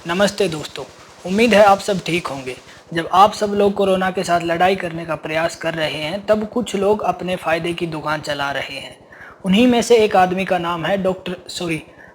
नमस्ते दोस्तों, उम्मीद है आप सब ठीक होंगे। जब आप सब लोग कोरोना के साथ लड़ाई करने का प्रयास कर रहे हैं, तब कुछ लोग अपने फ़ायदे की दुकान चला रहे हैं। उन्हीं में से एक आदमी का नाम है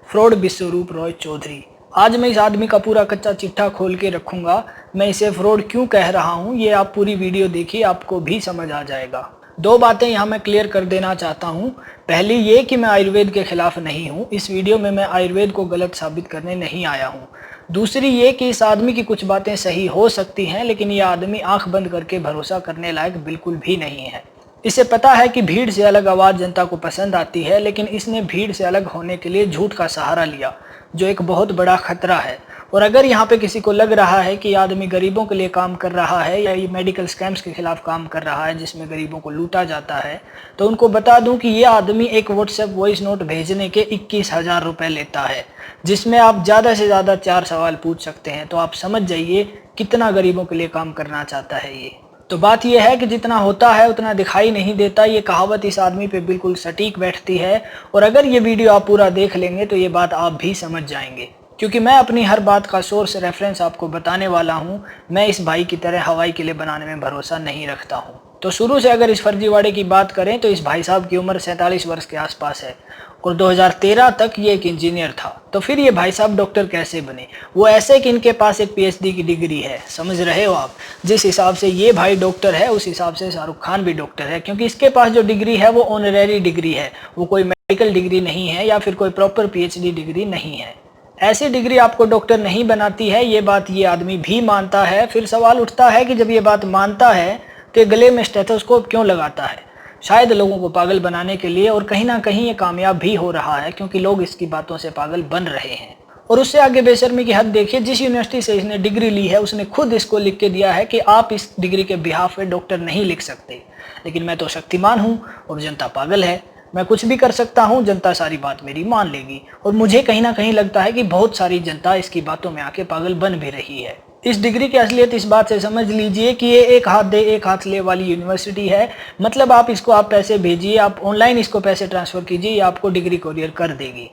फ्रॉड विश्वरूप रॉय चौधरी। आज मैं इस आदमी का पूरा कच्चा चिट्ठा खोल के रखूँगा। मैं इसे फ्रॉड क्यों कह रहा हूँ, ये आप पूरी वीडियो देखिए, आपको भी समझ आ जाएगा। दो बातें यहाँ मैं क्लियर कर देना चाहता हूँ। पहली ये कि मैं आयुर्वेद के खिलाफ नहीं हूँ। इस वीडियो में मैं आयुर्वेद को गलत साबित करने नहीं आया हूँ। दूसरी ये कि इस आदमी की कुछ बातें सही हो सकती हैं, लेकिन ये आदमी आंख बंद करके भरोसा करने लायक बिल्कुल भी नहीं है। इसे पता है कि भीड़ से अलग आवाज़ जनता को पसंद आती है, लेकिन इसने भीड़ से अलग होने के लिए झूठ का सहारा लिया, जो एक बहुत बड़ा खतरा है। और अगर यहाँ पे किसी को लग रहा है कि आदमी गरीबों के लिए काम कर रहा है या ये मेडिकल स्कैम्स के खिलाफ काम कर रहा है जिसमें गरीबों को लूटा जाता है, तो उनको बता दूं कि ये आदमी एक व्हाट्सएप वॉइस नोट भेजने के 21,000 रुपये लेता है, जिसमें आप ज़्यादा से ज़्यादा 4 सवाल पूछ सकते हैं। तो आप समझ जाइए कितना गरीबों के लिए काम करना चाहता है ये। तो बात यह है कि जितना होता है उतना दिखाई नहीं देता। ये कहावत इस आदमी पे बिल्कुल सटीक बैठती है, और अगर ये वीडियो आप पूरा देख लेंगे तो ये बात आप भी समझ जाएंगे, क्योंकि मैं अपनी हर बात का सोर्स रेफरेंस आपको बताने वाला हूँ। मैं इस भाई की तरह हवाई किले बनाने में भरोसा नहीं रखता हूँ। तो शुरू से अगर इस फर्जीवाड़े की बात करें तो इस भाई साहब की उम्र 47 वर्ष के आसपास है, और 2013 तक ये एक इंजीनियर था। तो फिर ये भाई साहब डॉक्टर कैसे बने? वो ऐसे कि इनके पास एक पीएचडी की डिग्री है। समझ रहे हो आप? जिस हिसाब से ये भाई डॉक्टर है, उस हिसाब से शाहरुख खान भी डॉक्टर है, क्योंकि इसके पास जो डिग्री है वो ऑनरेरी डिग्री है। वो कोई मेडिकल डिग्री नहीं है या फिर कोई प्रॉपर पीएचडी डिग्री नहीं है। ऐसी डिग्री आपको डॉक्टर नहीं बनाती है, ये बात ये आदमी भी मानता है। फिर सवाल उठता है कि जब ये बात मानता है तो गले में स्टेथोस्कोप क्यों लगाता है? शायद लोगों को पागल बनाने के लिए, और कहीं ना कहीं ये कामयाब भी हो रहा है, क्योंकि लोग इसकी बातों से पागल बन रहे हैं। और उससे आगे बेशर्मी की हद देखिए, जिस यूनिवर्सिटी से इसने डिग्री ली है उसने खुद इसको लिख के दिया है कि आप इस डिग्री के बिहाफ पे डॉक्टर नहीं लिख सकते। लेकिन मैं तो शक्तिमान हूँ और जनता पागल है। मैं कुछ भी कर सकता हूँ, जनता सारी बात मेरी मान लेगी। और मुझे कहीं ना कहीं लगता है कि बहुत सारी जनता इसकी बातों में आके पागल बन भी रही है। इस डिग्री की असलियत इस बात से समझ लीजिए कि ये एक हाथ दे एक हाथ ले वाली यूनिवर्सिटी है। मतलब आप पैसे भेजिए, आप ऑनलाइन इसको पैसे ट्रांसफ़र कीजिए, ये आपको डिग्री कोरियर कर देगी।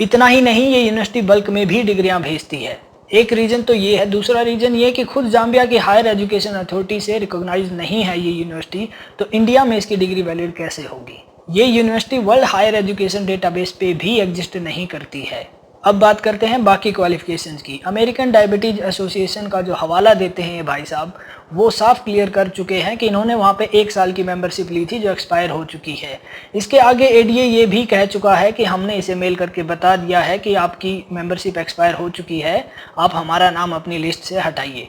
इतना ही नहीं, ये यूनिवर्सिटी बल्क में भी डिग्रियां भेजती है। एक रीज़न तो ये है। दूसरा रीज़न ये कि खुद जाम्बिया की हायर एजुकेशन अथॉरिटी से रिकॉग्नाइज नहीं है ये यूनिवर्सिटी, तो इंडिया में इसकी डिग्री वैलिड कैसे होगी? ये university world higher education database पे भी एग्जिस्ट नहीं करती है। अब बात करते हैं बाकी क्वालिफिकेशंस की। अमेरिकन डायबिटीज एसोसिएशन का जो हवाला देते हैं ये भाई साहब, वो साफ क्लियर कर चुके हैं कि इन्होंने वहाँ पे 1 साल की मेंबरशिप ली थी जो एक्सपायर हो चुकी है। इसके आगे एडीए ये भी कह चुका है कि हमने इसे मेल करके बता दिया है कि आपकी मेंबरशिप एक्सपायर हो चुकी है, आप हमारा नाम अपनी लिस्ट से हटाइए।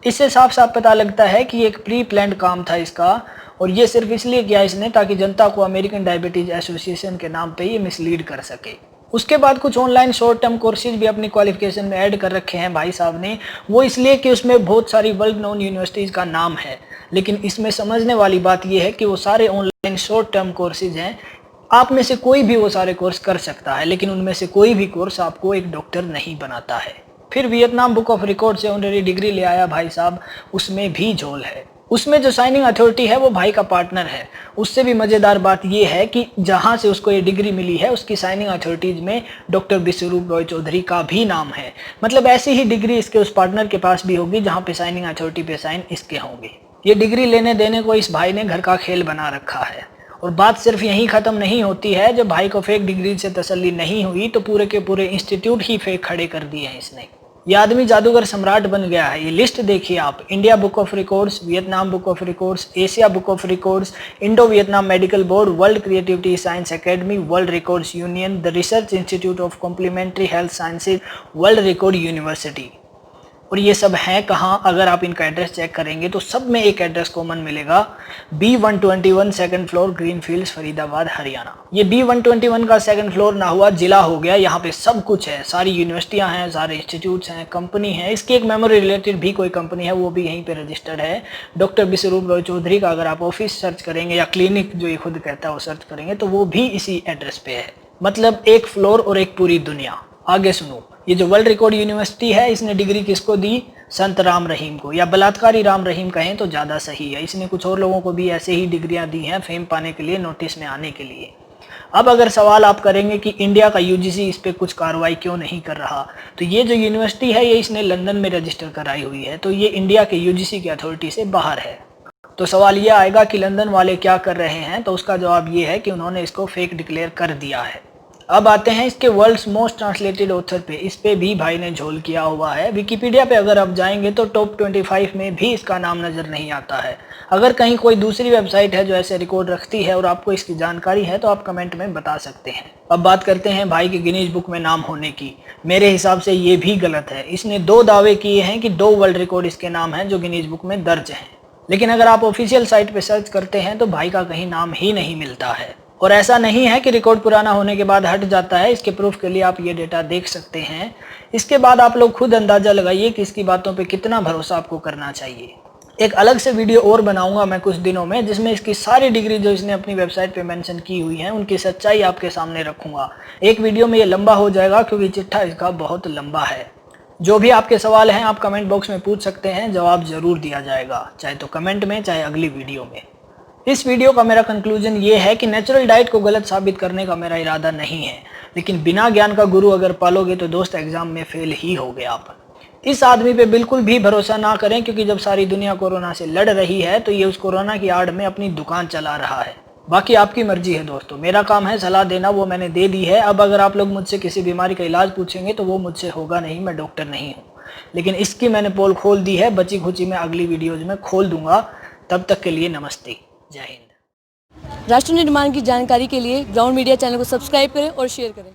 इससे साफ साफ पता लगता है कि एक प्री प्लान्ड काम था इसका, और ये सिर्फ इसलिए किया इसने ताकि जनता को अमेरिकन डायबिटीज एसोसिएशन के नाम पे ये मिसलीड कर सके। उसके बाद कुछ ऑनलाइन शॉर्ट टर्म कोर्सेज भी अपनी क्वालिफिकेशन में ऐड कर रखे हैं भाई साहब ने। वो इसलिए कि उसमें बहुत सारी वर्ल्ड नोन यूनिवर्सिटीज़ का नाम है। लेकिन इसमें समझने वाली बात यह है कि वो सारे ऑनलाइन शॉर्ट टर्म कोर्सेज हैं। आप में से कोई भी वो सारे कोर्स कर सकता है, लेकिन उनमें से कोई भी कोर्स आपको एक डॉक्टर नहीं बनाता है। फिर वियतनाम बुक ऑफ रिकॉर्ड से ऑनरेरी डिग्री ले आया भाई साहब, उसमें भी झोल है। उसमें जो साइनिंग अथॉरिटी है वो भाई का पार्टनर है। उससे भी मज़ेदार बात यह है कि जहां से उसको ये डिग्री मिली है उसकी साइनिंग अथॉरिटीज़ में डॉक्टर विश्वरूप रॉय चौधरी का भी नाम है। मतलब ऐसी ही डिग्री इसके उस पार्टनर के पास भी होगी जहां पे साइनिंग अथॉरिटी पे साइन इसके होंगे। ये डिग्री लेने देने को इस भाई ने घर का खेल बना रखा है। और बात सिर्फ यहीं ख़त्म नहीं होती है। जब भाई को फेक डिग्री से तसल्ली नहीं हुई तो पूरे के पूरे इंस्टीट्यूट ही फेक खड़े कर दिए हैं इसने। ये आदमी जादूगर सम्राट बन गया है। ये लिस्ट देखिए आप: India book of records, Vietnam book of records, Asia book of records, Indo Vietnam medical board, world creativity science academy, world records union, the research institute of complementary health sciences, world record university. और ये सब हैं कहाँ? अगर आप इनका address check करेंगे तो सब में एक एड्रेस कॉमन मिलेगा: B121 second floor, Greenfields, Faridabad, Haryana. ये B121 का सेकंड फ्लोर ना हुआ जिला हो गया। यहाँ पे सब कुछ है, सारी यूनिवर्सिटियाँ हैं, सारे इंस्टीट्यूट्स हैं, कंपनी है। इसकी एक मेमोरी रिलेटेड भी कोई कंपनी है, वो भी यहीं पे रजिस्टर्ड है। डॉक्टर विश्वरूप रॉय चौधरी का अगर आप ऑफिस सर्च करेंगे या क्लिनिक जो ये खुद कहता है वो सर्च करेंगे तो वो भी इसी एड्रेस पे है। मतलब एक फ्लोर और एक पूरी दुनिया। आगे सुनो, ये जो वर्ल्ड रिकॉर्ड यूनिवर्सिटी है इसने डिग्री किसको दी? संत राम रहीम को, या बलात्कारी राम रहीम कहें तो ज़्यादा सही है। इसने कुछ और लोगों को भी ऐसे ही डिग्रियां दी हैं फेम पाने के लिए, नोटिस में आने के लिए। अब अगर सवाल आप करेंगे कि इंडिया का यूजीसी इस पे कुछ कार्रवाई क्यों नहीं कर रहा, तो ये जो यूनिवर्सिटी है ये इसने लंदन में रजिस्टर कराई हुई है, तो ये इंडिया के यूजीसी की अथॉरिटी से बाहर है। तो सवाल ये आएगा कि लंदन वाले क्या कर रहे हैं, तो उसका जवाब ये है कि उन्होंने इसको फेक डिक्लेयर कर दिया है। अब आते हैं इसके वर्ल्ड्स मोस्ट ट्रांसलेटेड ऑथर पे। इस पे भी भाई ने झोल किया हुआ है। विकिपीडिया पे अगर आप जाएंगे तो टॉप 25 में भी इसका नाम नज़र नहीं आता है। अगर कहीं कोई दूसरी वेबसाइट है जो ऐसे रिकॉर्ड रखती है और आपको इसकी जानकारी है तो आप कमेंट में बता सकते हैं। अब बात करते हैं भाई के गिनीज बुक में नाम होने की। मेरे हिसाब से ये भी गलत है। इसने 2 दावे किए हैं कि 2 वर्ल्ड रिकॉर्ड इसके नाम हैं जो गिनीज बुक में दर्ज हैं, लेकिन अगर आप ऑफिशियल साइट पे सर्च करते हैं तो भाई का कहीं नाम ही नहीं मिलता है। और ऐसा नहीं है कि रिकॉर्ड पुराना होने के बाद हट जाता है। इसके प्रूफ के लिए आप ये डेटा देख सकते हैं। इसके बाद आप लोग खुद अंदाजा लगाइए कि इसकी बातों पे कितना भरोसा आपको करना चाहिए। एक अलग से वीडियो और बनाऊंगा मैं कुछ दिनों में, जिसमें इसकी सारी डिग्री जो इसने अपनी वेबसाइट पे मेंशन की हुई हैं उनकी सच्चाई आपके सामने रखूंगा। एक वीडियो में ये लंबा हो जाएगा क्योंकि चिट्ठा इसका बहुत लंबा है। जो भी आपके सवाल हैं आप कमेंट बॉक्स में पूछ सकते हैं, जवाब जरूर दिया जाएगा, चाहे तो कमेंट में चाहे अगली वीडियो में। इस वीडियो का मेरा कंक्लूजन ये है कि नेचुरल डाइट को गलत साबित करने का मेरा इरादा नहीं है, लेकिन बिना ज्ञान का गुरु अगर पालोगे तो दोस्त एग्जाम में फेल ही होगे आप। इस आदमी पे बिल्कुल भी भरोसा ना करें, क्योंकि जब सारी दुनिया कोरोना से लड़ रही है तो ये उस कोरोना की आड़ में अपनी दुकान चला रहा है। बाकी आपकी मर्जी है दोस्तों, मेरा काम है सलाह देना, वो मैंने दे दी है। अब अगर आप लोग मुझसे किसी बीमारी का इलाज पूछेंगे तो वो मुझसे होगा नहीं, मैं डॉक्टर नहीं हूँ, लेकिन इसकी मैंने पोल खोल दी है। बची खुची मैं अगली वीडियोज में खोल दूंगा। तब तक के लिए नमस्ते, जय हिंद। राष्ट्र निर्माण की जानकारी के लिए ग्राउंड मीडिया चैनल को सब्सक्राइब करें और शेयर करें।